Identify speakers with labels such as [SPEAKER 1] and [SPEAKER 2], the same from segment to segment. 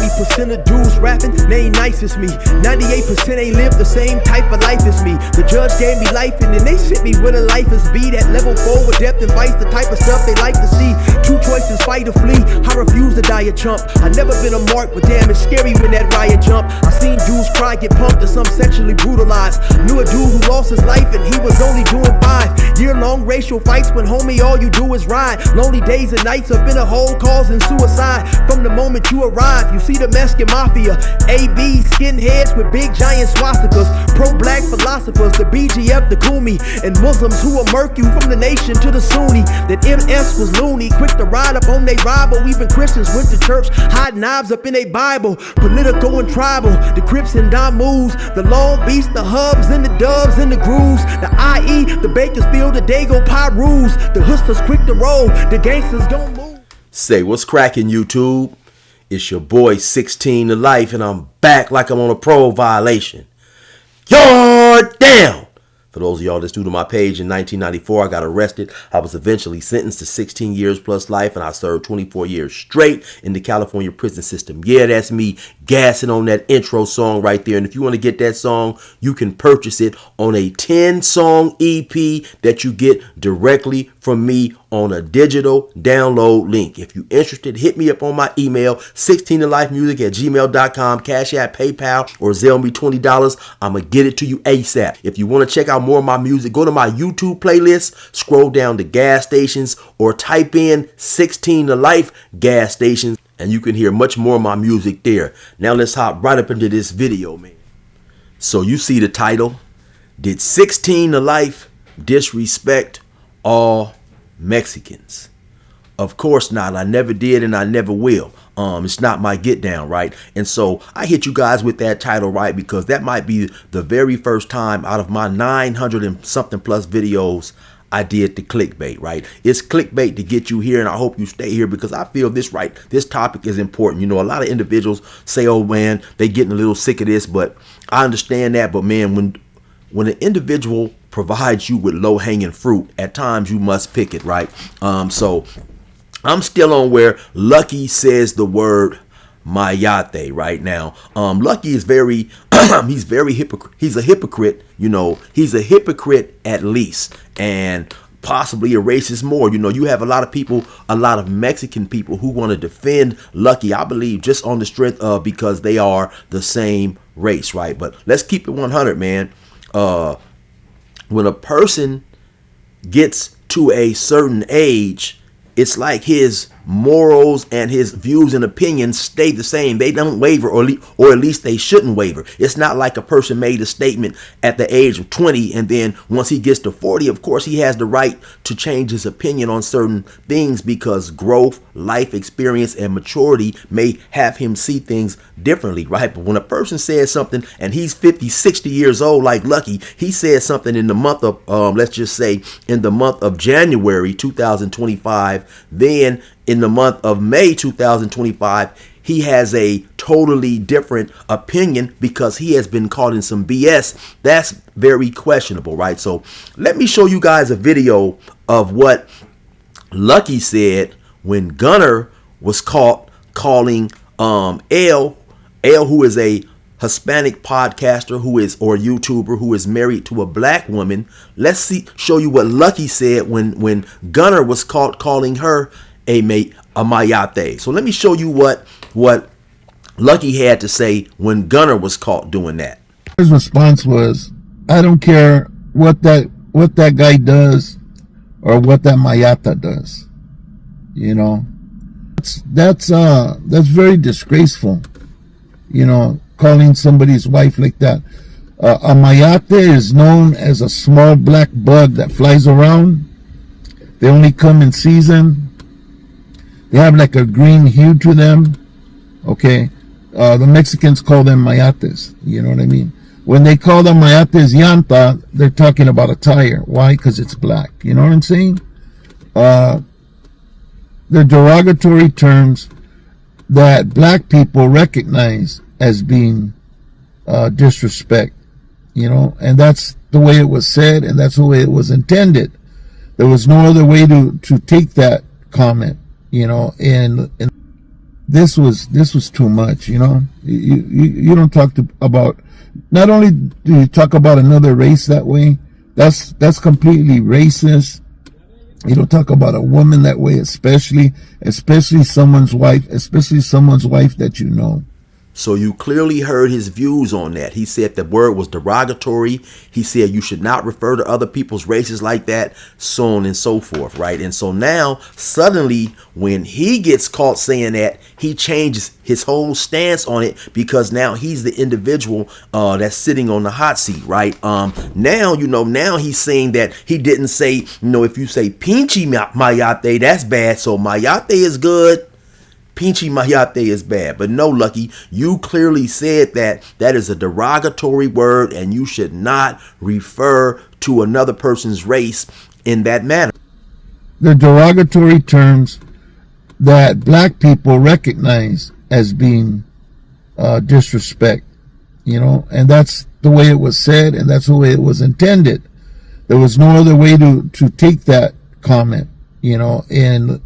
[SPEAKER 1] 90% of dudes rapping, they ain't nice as me. 98% ain't live the same type of life as me. The judge gave me life and then they sent me where the life is be. That level 4 with depth and vice, the type of stuff they like to see. Two choices, fight or flee. I refuse to die a chump. I never been a mark, but damn, it's scary when that riot jump. I seen dudes cry, get pumped, and some sexually brutalized. Knew a dude who lost his life and he was only doing 5 year-long racial fights when homie all you do is ride. Lonely days and nights up in a hole causing suicide. From the moment you arrive, you see the Mexican mafia, AB skinheads with big giant swastikas, pro-black philosophers, the BGF, the Kumi, and Muslims who will murk you from the nation to the Sunni. That MS was loony, quick to ride up on they rival. Even Christians went to church, hide knives up in they Bible. Political and tribal, the Crips and Don moves, the Long Beach, the Hubs and the Dubs and the Grooves, the IE, the Bakersfield, the Dago Pyrus, the hustlers quick to roll, the gangsters don't move.
[SPEAKER 2] Say what's cracking, YouTube? It's your boy 16 to Life, and I'm back like I'm on a parole violation. You're down. For those of y'all that's new to my page, in 1994, I got arrested. I was eventually sentenced to 16 years plus life, and I served 24 years straight in the California prison system. Yeah, that's me gassing on that intro song right there. And if you want to get that song, you can purchase it on a 10-song EP that you get directly from me on a digital download link. If you're interested, hit me up on my email, 16tolifemusic@gmail.com, Cashapp, PayPal, or Zelle me $20. I'm going to get it to you ASAP. If you want to check out more of my music, go to my YouTube playlist, scroll down to gas stations, or type in 16 to Life gas stations, and you can hear much more of my music there. Now let's hop right up into this video, man. So you see the title, Did 16 to Life Disrespect All Mexicans? Of course not. I never did and I never will. It's not my get down, right? And so I hit you guys with that title, right? Because that might be the very first time out of my 900 and something plus videos I did the clickbait, right? It's clickbait to get you here, and I hope you stay here because I feel this topic is important. You know, a lot of individuals say, oh man, they getting a little sick of this, but I understand that. But man, when an individual provides you with low-hanging fruit, at times you must pick it, right? So I'm still on where Lucky says the word mayate right now. Lucky is very he's a hypocrite, you know. He's a hypocrite at least, and possibly a racist more. You know, you have a lot of people, a lot of Mexican people who want to defend Lucky, I believe, just on the strength of because they are the same race, right? But let's keep it 100, man. When a person gets to a certain age, it's like his morals and his views and opinions stay the same. They don't waver, or at least they shouldn't waver. It's not like a person made a statement at the age of 20 and then once he gets to 40, of course he has the right to change his opinion on certain things because growth, life experience, and maturity may have him see things differently, right? But when a person says something and he's 50, 60 years old like Lucky, he said something in the month of, let's just say in the month of January 2025, then in the month of May 2025, he has a totally different opinion because he has been caught in some BS. That's very questionable, right? So let me show you guys a video of what Lucky said when Gunner was caught calling L, who is a Hispanic podcaster or YouTuber who is married to a black woman. Let's show you what Lucky said when Gunner was caught calling her a mayate. So let me show you what Lucky had to say when Gunner was caught doing that.
[SPEAKER 3] His response was, I don't care what that guy does or what that mayata does. You know, that's very disgraceful. You know, calling somebody's wife like that. A mayate is known as a small black bug that flies around. They only come in season. They have like a green hue to them. Okay. The Mexicans call them mayates. You know what I mean? When they call them mayates llanta, they're talking about a tire. Why? Because it's black. You know what I'm saying? They're derogatory terms that black people recognize as being disrespect. You know, and that's the way it was said, and that's the way it was intended. There was no other way to take that comment. You know, and this was too much. You know, you don't talk about. Not only do you talk about another race that way, that's completely racist. You don't talk about a woman that way, especially someone's wife, that you know.
[SPEAKER 2] So you clearly heard his views on that. He said the word was derogatory. He said you should not refer to other people's races like that, so on and so forth, right? And so now, suddenly, when he gets caught saying that, he changes his whole stance on it, because now he's the individual that's sitting on the hot seat, right? Now he's saying that he didn't say, if you say pinchy mayate, that's bad. So mayate is good, pinchy mayate is bad. But no, Lucky, you clearly said that is a derogatory word, and you should not refer to another person's race in that manner.
[SPEAKER 3] The derogatory terms that black people recognize as being disrespect, and that's the way it was said, and that's the way it was intended. There was no other way to take that comment, and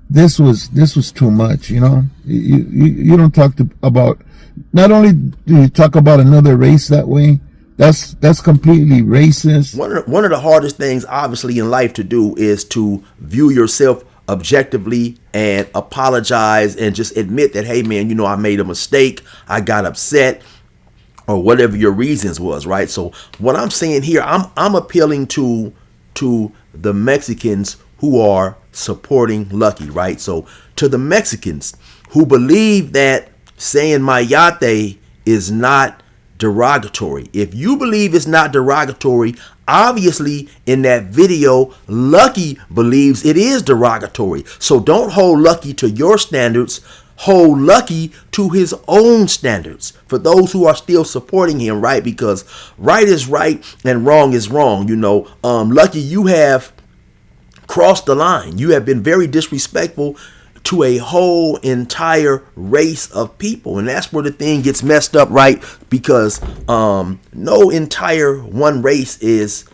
[SPEAKER 3] this was too much. You don't talk about. Not only do you talk about another race that way, that's completely racist.
[SPEAKER 2] One of the hardest things, obviously, in life to do is to view yourself objectively and apologize and just admit that, hey man, I made a mistake, I got upset, or whatever your reasons was, right? So what I'm saying here, I'm appealing to the Mexicans who are supporting Lucky, right? So to the Mexicans who believe that saying mayate is not derogatory, if you believe it's not derogatory, obviously in that video Lucky believes it is derogatory. So don't hold Lucky to your standards, hold Lucky to his own standards, for those who are still supporting him, right? Because right is right and wrong is wrong. Lucky, you have crossed the line. You have been very disrespectful to a whole entire race of people, and that's where the thing gets messed up, right? Because no entire one race is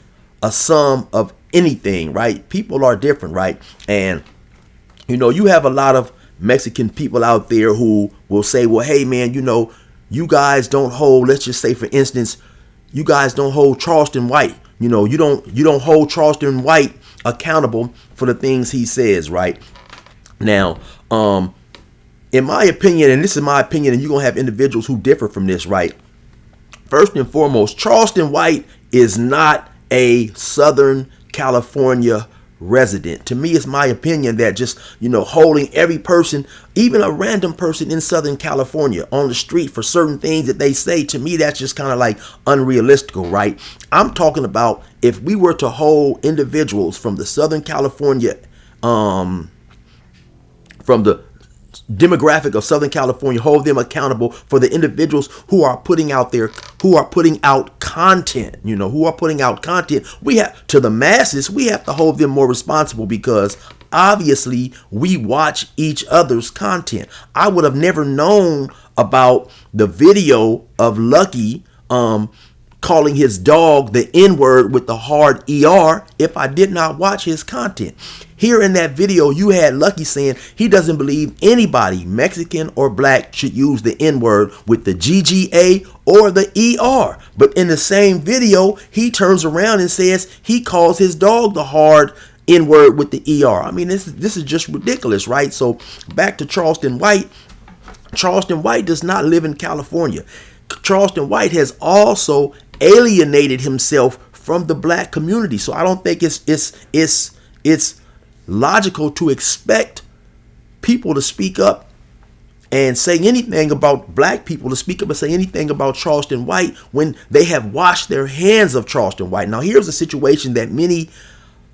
[SPEAKER 2] a sum of anything, right? People are different, right? And you have a lot of Mexican people out there who will say, well, hey man, you guys don't hold, let's just say for instance, you guys don't hold Charleston White. You don't hold Charleston White accountable for the things he says, right? Now, in my opinion, and this is my opinion, and you're going to have individuals who differ from this, right? First and foremost, Charleston White is not a Southern California resident. To me, it's my opinion that just, holding every person, even a random person in Southern California on the street for certain things that they say, to me, that's just kind of like unrealistic, right? I'm talking about if we were to hold individuals from the Southern California, from the demographic of Southern California, hold them accountable for the individuals who are putting out content, we have to the masses, we have to hold them more responsible, because obviously we watch each other's content. I would have never known about the video of Lucky calling his dog the N-word with the hard ER if I did not watch his content. Here in that video, you had Lucky saying he doesn't believe anybody, Mexican or black, should use the N-word with the GGA or the ER. But in the same video, he turns around and says he calls his dog the hard N-word with the ER. I mean, this is just ridiculous, right? So back to Charleston White. Charleston White does not live in California. Charleston White has also alienated himself from the black community. So I don't think it's logical to expect people to speak up and say anything about black people, to speak up and say anything about Charleston White when they have washed their hands of Charleston White. Now, here's a situation that many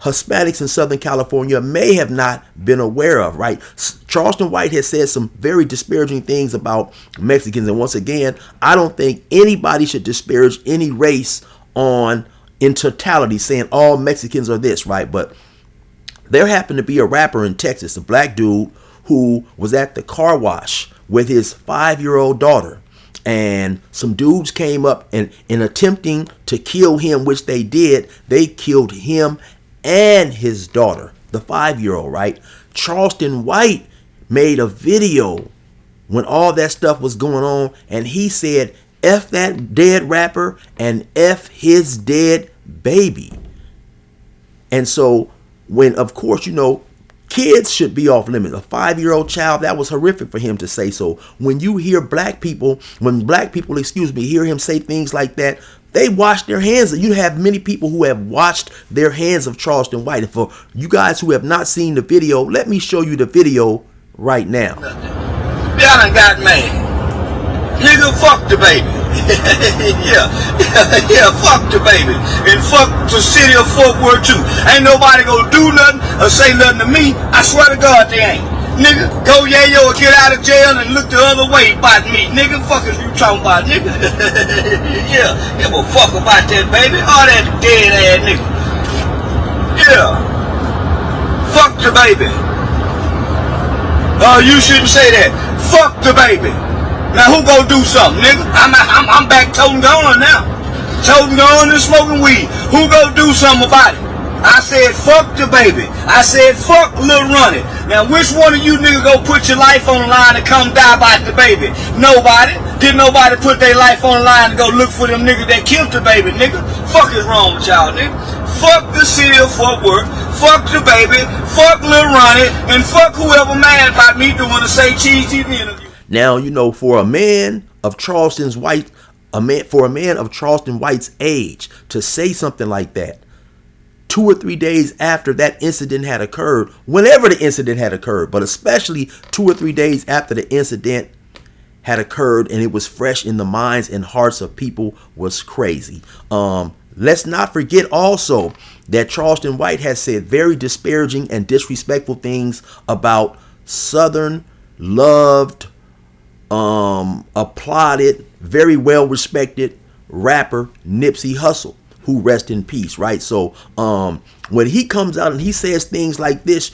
[SPEAKER 2] Hispanics in Southern California may have not been aware of, right? Charleston White has said some very disparaging things about Mexicans. And once again, I don't think anybody should disparage any race in totality, saying all Mexicans are this, right? But there happened to be a rapper in Texas, a black dude, who was at the car wash with his 5-year-old daughter. And some dudes came up and in attempting to kill him, which they did, they killed him and his daughter, the 5-year-old, right? Charleston White made a video when all that stuff was going on, and he said, F that dead rapper and F his dead baby. And so when, of course, you know, kids should be off limits. A 5-year-old child, that was horrific for him to say. So when you hear black people, hear him say things like that, they wash their hands. You have many people who have washed their hands of Charleston White. And for you guys who have not seen the video, let me show you the video right now.
[SPEAKER 4] Y'all done got mad. Nigga, fuck the baby. yeah, fuck the baby. And fuck the city of Fort Worth too. Ain't nobody gonna do nothing or say nothing to me. I swear to God they ain't. Nigga, go yayo or get out of jail and look the other way about me. Nigga, fuck is you talking about, nigga? Yeah, give a fuck about that baby. All that dead ass nigga. Yeah. Fuck the baby. Oh, you shouldn't say that. Fuck the baby. Now who gonna do something, nigga? I'm back toting gone now. Toting gone and smoking weed. Who gonna do something about it? I said fuck the baby. I said fuck Lil Ronnie. Now which one of you niggas go put your life on the line and come die about the baby? Nobody. Didn't nobody put their life on the line to go look for them niggas that killed the baby, nigga? Fuck is wrong with y'all, nigga? Fuck the city of Fort Worth. Fuck the baby. Fuck Lil Ronnie. And fuck whoever mad about me doing a Say Cheese TV interview.
[SPEAKER 2] Now, you know, for a man of Charleston White's age to say something like that 2 or 3 days after that incident had occurred, whenever the incident had occurred, but especially 2 or 3 days after the incident had occurred and it was fresh in the minds and hearts of people, was crazy. Let's not forget also that Charleston White has said very disparaging and disrespectful things about Southern loved, applauded, very well respected rapper Nipsey Hussle, who rest in peace, right? So when he comes out and he says things like this,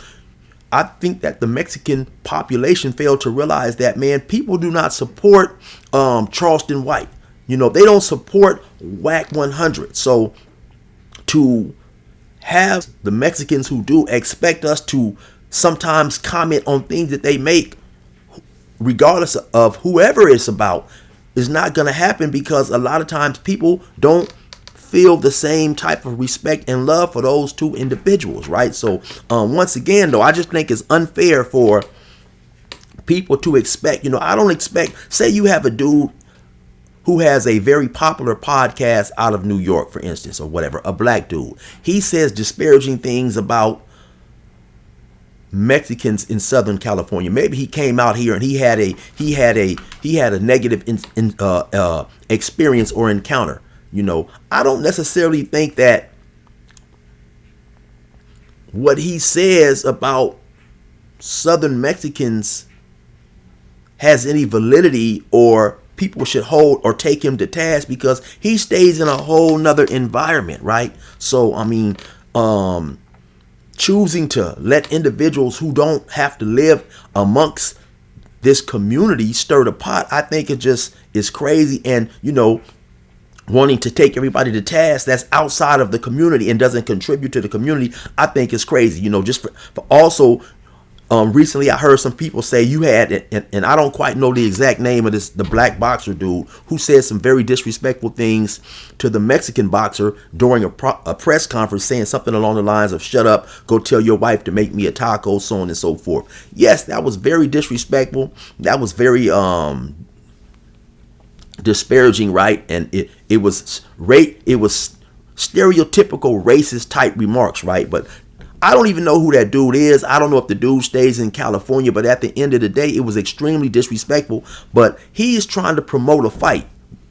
[SPEAKER 2] I think that the Mexican population failed to realize that, man, people do not support Charleston White. You know, they don't support Whack 100. So to have the Mexicans who do expect us to sometimes comment on things that they make, regardless of whoever it's about, is not going to happen, because a lot of times people don't feel the same type of respect and love for those two individuals, right? So once again, though, I just think it's unfair for people to expect, you know, I don't expect, say you have a dude who has a very popular podcast out of New York, for instance, or whatever, a black dude. He says disparaging things about Mexicans in Southern California. Maybe he came out here and he had a negative experience or encounter. You know, I don't necessarily think that what he says about Southern Mexicans has any validity, or people should hold or take him to task, because he stays in a whole nother environment, right? So, I mean, choosing to let individuals who don't have to live amongst this community stir the pot, I think it just is crazy. And, you know, wanting to take everybody to task that's outside of the community and doesn't contribute to the community, I think is crazy. You know, just for also, recently I heard some people say you had, and I don't quite know the exact name of the black boxer dude, who said some very disrespectful things to the Mexican boxer during a press conference, saying something along the lines of, shut up, go tell your wife to make me a taco, so on and so forth. Yes, that was very disrespectful. That was very disparaging, right? And it was stereotypical racist type remarks, right? But I don't even know who that dude is. I don't know if the dude stays in California, but at the end of the day, it was extremely disrespectful. But he is trying to promote a fight,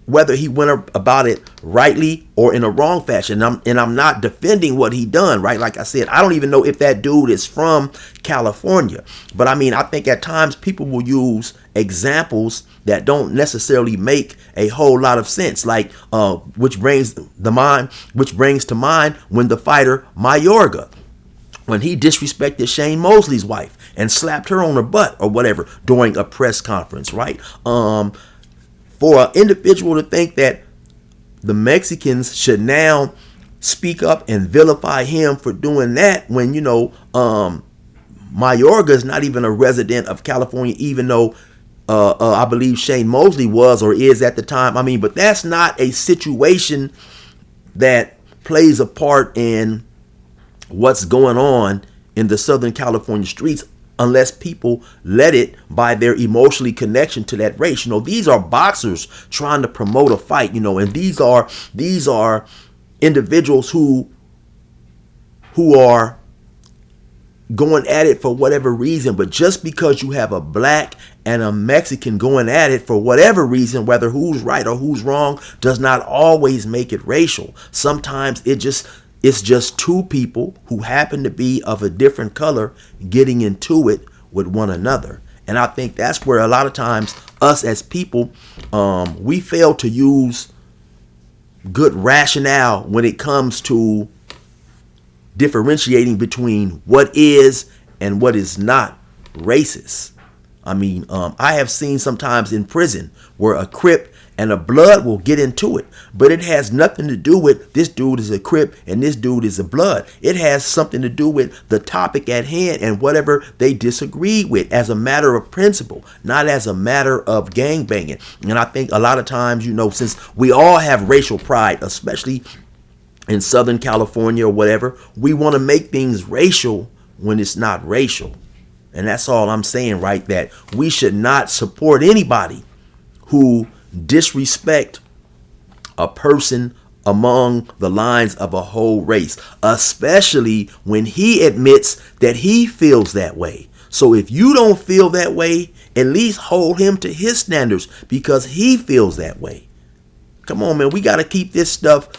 [SPEAKER 2] whether he went about it rightly or in a wrong fashion. And I'm not defending what he done, right? Like I said, I don't even know if that dude is from California. But I mean, I think at times people will use examples that don't necessarily make a whole lot of sense, like which brings to mind when the fighter Mayorga, when he disrespected Shane Mosley's wife and slapped her on her butt or whatever during a press conference, right? For an individual to think that the Mexicans should now speak up and vilify him for doing that, when, you know, Mayorga is not even a resident of California, even though I believe Shane Mosley was or is at the time. I mean, but that's not a situation that plays a part in what's going on in the Southern California streets unless people let it by their emotionally connection to that race. You know, these are boxers trying to promote a fight, you know, and these are individuals who are going at it for whatever reason. But just because you have a black and a Mexican going at it for whatever reason, whether who's right or who's wrong, does not always make it racial. Sometimes it's just two people who happen to be of a different color getting into it with one another. And I think that's where a lot of times us as people, we fail to use good rationale when it comes to differentiating between what is and what is not racist. I mean, I have seen sometimes in prison where a Crip and a Blood will get into it, but it has nothing to do with this dude is a Crip and this dude is a Blood. It has something to do with the topic at hand and whatever they disagree with as a matter of principle, not as a matter of gangbanging. And I think a lot of times, you know, since we all have racial pride, especially in Southern California or whatever, we want to make things racial when it's not racial. And that's all I'm saying, right? That we should not support anybody who disrespect a person among the lines of a whole race, especially when he admits that he feels that way. So if you don't feel that way, at least hold him to his standards because he feels that way. Come on, man. We got to keep this stuff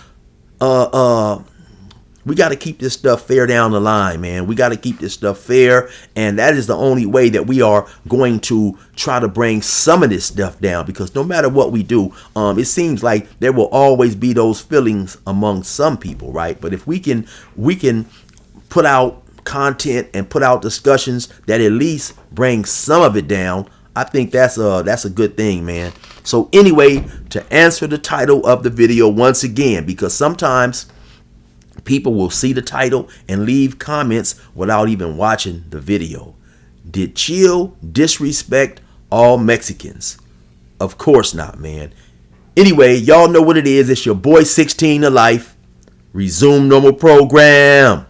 [SPEAKER 2] we got to keep this stuff fair down the line, man. We got to keep this stuff fair. And that is the only way that we are going to try to bring some of this stuff down, because no matter what we do, it seems like there will always be those feelings among some people, right? But if we can put out content and put out discussions that at least bring some of it down, I think that's a good thing, man. So anyway, to answer the title of the video once again, because sometimes people will see the title and leave comments without even watching the video. Did Chill disrespect all Mexicans? Of course not, man. Anyway, y'all know what it is. It's your boy 16 to Life. Resume normal program.